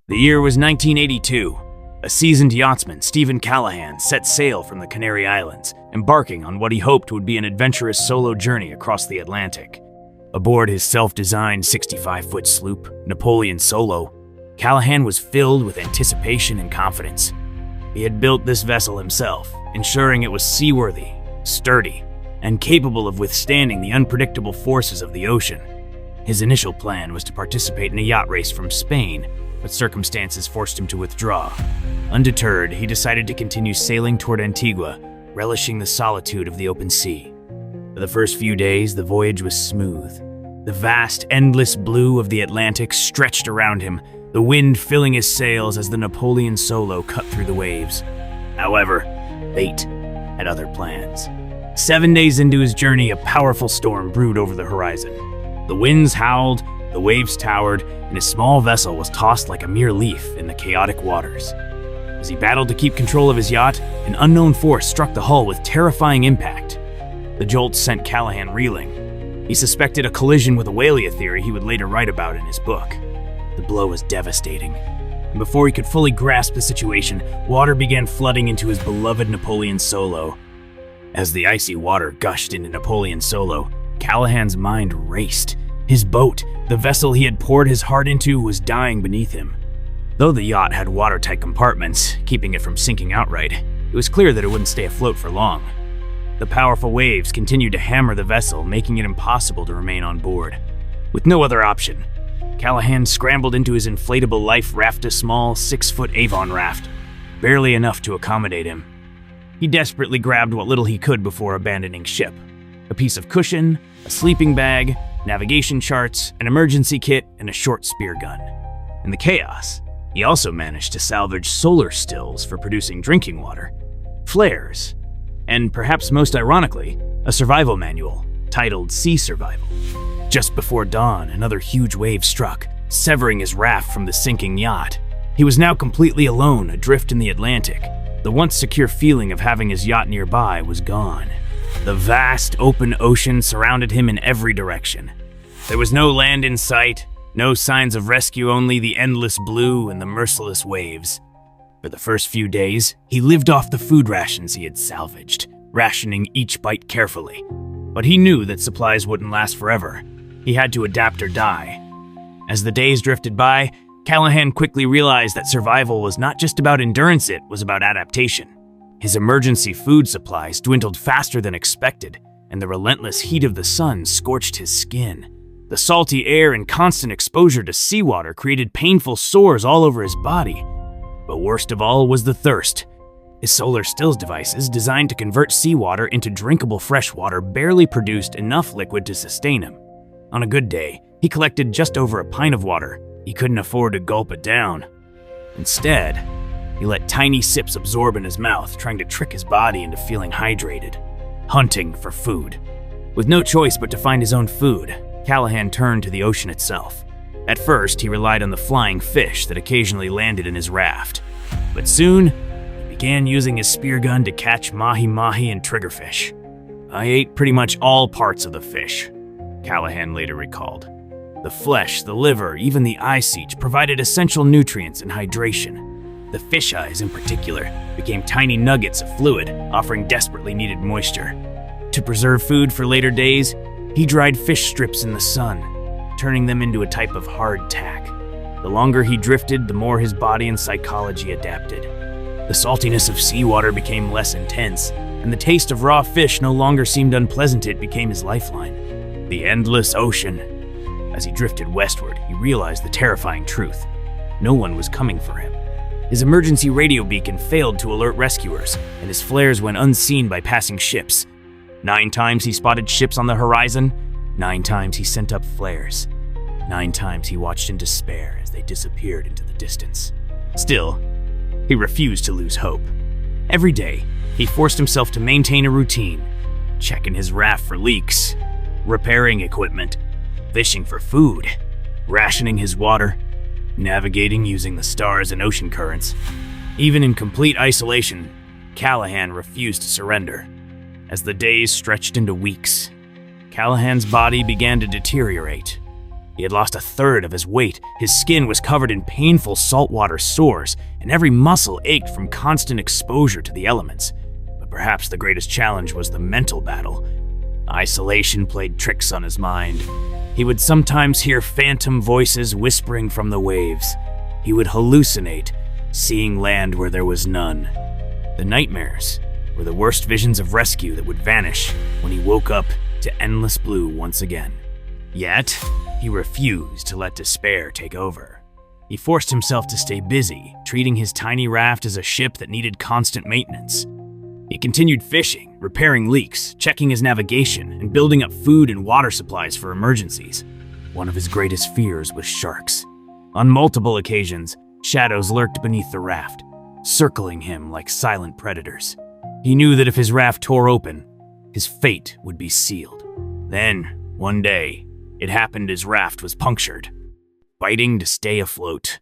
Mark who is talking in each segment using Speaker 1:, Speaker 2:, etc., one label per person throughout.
Speaker 1: The year was 1982. A seasoned yachtsman, Stephen Callahan, set sail from the Canary Islands, embarking on what he hoped would be an adventurous solo journey across the Atlantic. Aboard his self-designed 65-foot sloop, Napoleon Solo, Callahan was filled with anticipation and confidence. He had built this vessel himself, ensuring it was seaworthy, sturdy, and capable of withstanding the unpredictable forces of the ocean. His initial plan was to participate in a yacht race from Spain, but circumstances forced him to withdraw. Undeterred, he decided to continue sailing toward Antigua, relishing the solitude of the open sea. For the first few days, the voyage was smooth. The vast, endless blue of the Atlantic stretched around him, the wind filling his sails as the Napoleon Solo cut through the waves. However, fate had other plans. 7 days into his journey, a powerful storm brewed over the horizon. The winds howled, the waves towered, and his small vessel was tossed like a mere leaf in the chaotic waters. As he battled to keep control of his yacht, an unknown force struck the hull with terrifying impact. The jolt sent Callahan reeling. He suspected a collision with a whale, a theory he would later write about in his book. The blow was devastating, and before he could fully grasp the situation, water began flooding into his beloved Napoleon Solo. As the icy water gushed into Napoleon Solo, Callahan's mind raced. His boat, the vessel he had poured his heart into, was dying beneath him. Though the yacht had watertight compartments, keeping it from sinking outright, it was clear that it wouldn't stay afloat for long. The powerful waves continued to hammer the vessel, making it impossible to remain on board. With no other option, Callahan scrambled into his inflatable life raft, a small 6-foot Avon raft, barely enough to accommodate him. He desperately grabbed what little he could before abandoning ship. A piece of cushion, a sleeping bag, navigation charts, an emergency kit, and a short spear gun. In the chaos, he also managed to salvage solar stills for producing drinking water, flares, and perhaps most ironically, a survival manual titled Sea Survival. Just before dawn, another huge wave struck, severing his raft from the sinking yacht. He was now completely alone, adrift in the Atlantic. The once secure feeling of having his yacht nearby was gone. The vast, open ocean surrounded him in every direction. There was no land in sight, no signs of rescue, only the endless blue and the merciless waves. For the first few days, he lived off the food rations he had salvaged, rationing each bite carefully. But he knew that supplies wouldn't last forever. He had to adapt or die. As the days drifted by, Callahan quickly realized that survival was not just about endurance, it was about adaptation. His emergency food supplies dwindled faster than expected, and the relentless heat of the sun scorched his skin. The salty air and constant exposure to seawater created painful sores all over his body. But worst of all was the thirst. His solar stills devices, designed to convert seawater into drinkable fresh water, barely produced enough liquid to sustain him. On a good day, he collected just over a pint of water. He couldn't afford to gulp it down. Instead, he let tiny sips absorb in his mouth, trying to trick his body into feeling hydrated, hunting for food. With no choice but to find his own food, Callahan turned to the ocean itself. At first, he relied on the flying fish that occasionally landed in his raft. But soon, he began using his spear gun to catch mahi-mahi and triggerfish. "I ate pretty much all parts of the fish," Callahan later recalled. The flesh, the liver, even the eye seach provided essential nutrients and hydration. The fish eyes, in particular, became tiny nuggets of fluid, offering desperately needed moisture. To preserve food for later days, he dried fish strips in the sun, turning them into a type of hard tack. The longer he drifted, the more his body and psychology adapted. The saltiness of seawater became less intense, and the taste of raw fish no longer seemed unpleasant. It became his lifeline. The endless ocean. As he drifted westward, he realized the terrifying truth. No one was coming for him. His emergency radio beacon failed to alert rescuers, and his flares went unseen by passing ships. 9 times he spotted ships on the horizon, 9 times he sent up flares. 9 times he watched in despair as they disappeared into the distance. Still, he refused to lose hope. Every day, he forced himself to maintain a routine, checking his raft for leaks, repairing equipment, fishing for food, rationing his water, navigating using the stars and ocean currents. Even in complete isolation, Callahan refused to surrender. As the days stretched into weeks, Callahan's body began to deteriorate. He had lost a third of his weight, his skin was covered in painful saltwater sores, and every muscle ached from constant exposure to the elements. But perhaps the greatest challenge was the mental battle. Isolation played tricks on his mind. He would sometimes hear phantom voices whispering from the waves. He would hallucinate, seeing land where there was none. The nightmares were the worst visions of rescue that would vanish when he woke up to endless blue once again. Yet, he refused to let despair take over. He forced himself to stay busy, treating his tiny raft as a ship that needed constant maintenance. He continued fishing, repairing leaks, checking his navigation, and building up food and water supplies for emergencies. One of his greatest fears was sharks. On multiple occasions, shadows lurked beneath the raft, circling him like silent predators. He knew that if his raft tore open, his fate would be sealed. Then, one day, it happened his raft was punctured, fighting to stay afloat.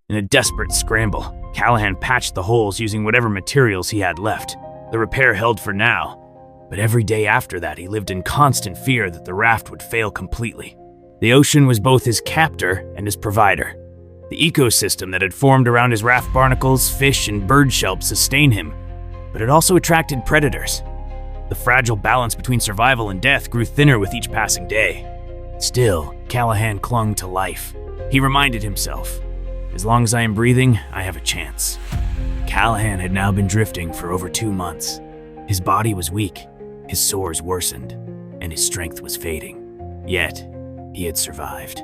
Speaker 1: In a desperate scramble, Callahan patched the holes using whatever materials he had left. The repair held for now, but every day after that he lived in constant fear that the raft would fail completely. The ocean was both his captor and his provider. The ecosystem that had formed around his raft barnacles, fish, and bird shelp sustained him, but it also attracted predators. The fragile balance between survival and death grew thinner with each passing day. Still, Callahan clung to life. He reminded himself, as long as I am breathing, I have a chance. Callahan had now been drifting for over 2 months. His body was weak, his sores worsened, and his strength was fading. Yet, he had survived.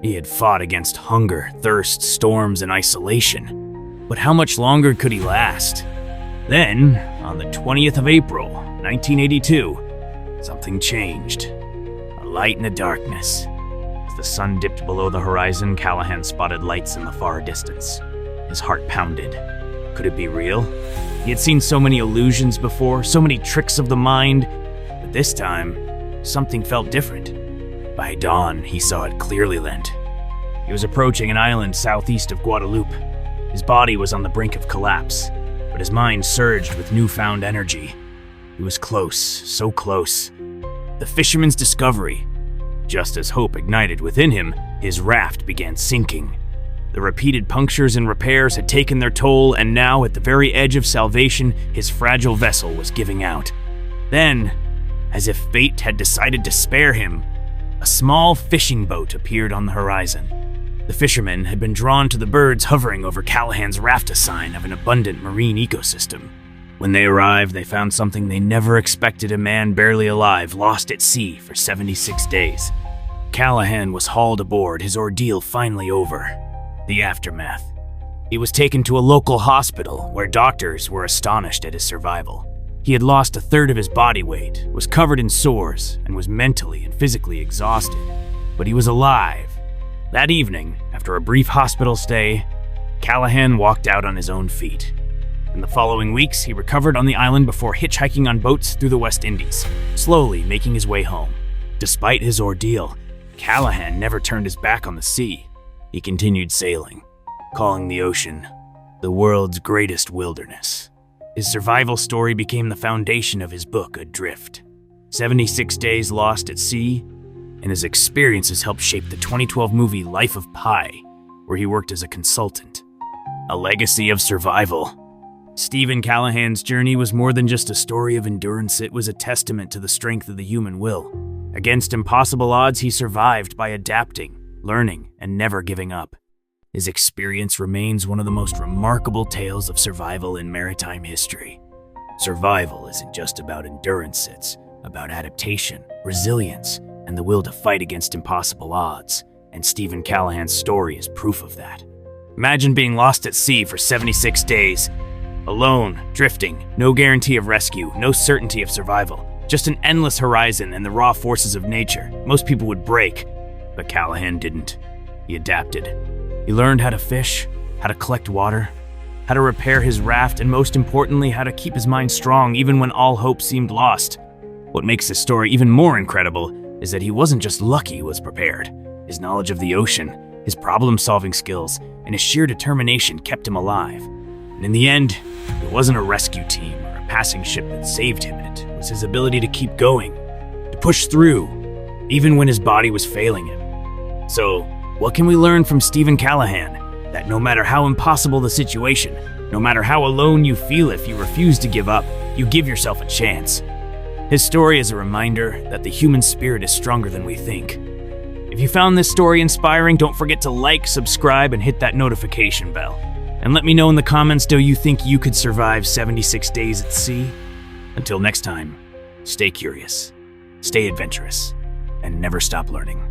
Speaker 1: He had fought against hunger, thirst, storms, and isolation. But how much longer could he last? Then, on the 20th of April, 1982, something changed. A light in the darkness. As the sun dipped below the horizon, Callahan spotted lights in the far distance. His heart pounded. Could it be real? He had seen so many illusions before, so many tricks of the mind, but this time, something felt different. By dawn, he saw it clearly Lent. He was approaching an island southeast of Guadeloupe. His body was on the brink of collapse, but his mind surged with newfound energy. He was close, so close. The fisherman's discovery. Just as hope ignited within him, his raft began sinking. The repeated punctures and repairs had taken their toll, and now, at the very edge of salvation, his fragile vessel was giving out. Then, as if fate had decided to spare him, a small fishing boat appeared on the horizon. The fishermen had been drawn to the birds hovering over Callahan's raft, a sign of an abundant marine ecosystem. When they arrived, they found something they never expected: a man barely alive, lost at sea for 76 days. Callahan was hauled aboard, his ordeal finally over. The aftermath. He was taken to a local hospital where doctors were astonished at his survival. He had lost a third of his body weight, was covered in sores, and was mentally and physically exhausted. But he was alive. That evening, after a brief hospital stay, Callahan walked out on his own feet. In the following weeks, he recovered on the island before hitchhiking on boats through the West Indies, slowly making his way home. Despite his ordeal, Callahan never turned his back on the sea. He continued sailing, calling the ocean the world's greatest wilderness. His survival story became the foundation of his book, Adrift. 76 days lost at sea, and his experiences helped shape the 2012 movie Life of Pi, where he worked as a consultant. A legacy of survival. Stephen Callahan's journey was more than just a story of endurance. It was a testament to the strength of the human will. Against impossible odds, he survived by adapting, learning, and never giving up. His experience remains one of the most remarkable tales of survival in maritime history. Survival isn't just about endurance, it's about adaptation, resilience, and the will to fight against impossible odds. And Stephen Callahan's story is proof of that. Imagine being lost at sea for 76 days. Alone, drifting, no guarantee of rescue, no certainty of survival. Just an endless horizon and the raw forces of nature. Most people would break, but Callahan didn't. He adapted. He learned how to fish, how to collect water, how to repair his raft, and most importantly, how to keep his mind strong even when all hope seemed lost. What makes this story even more incredible is that he wasn't just lucky he was prepared. His knowledge of the ocean, his problem-solving skills, and his sheer determination kept him alive. And in the end, it wasn't a rescue team or a passing ship that saved him. It was his ability to keep going, to push through, even when his body was failing him. So, what can we learn from Stephen Callahan? That no matter how impossible the situation, no matter how alone you feel if you refuse to give up, you give yourself a chance. His story is a reminder that the human spirit is stronger than we think. If you found this story inspiring, don't forget to like, subscribe, and hit that notification bell. And let me know in the comments, do you think you could survive 76 days at sea? Until next time, stay curious, stay adventurous, and never stop learning.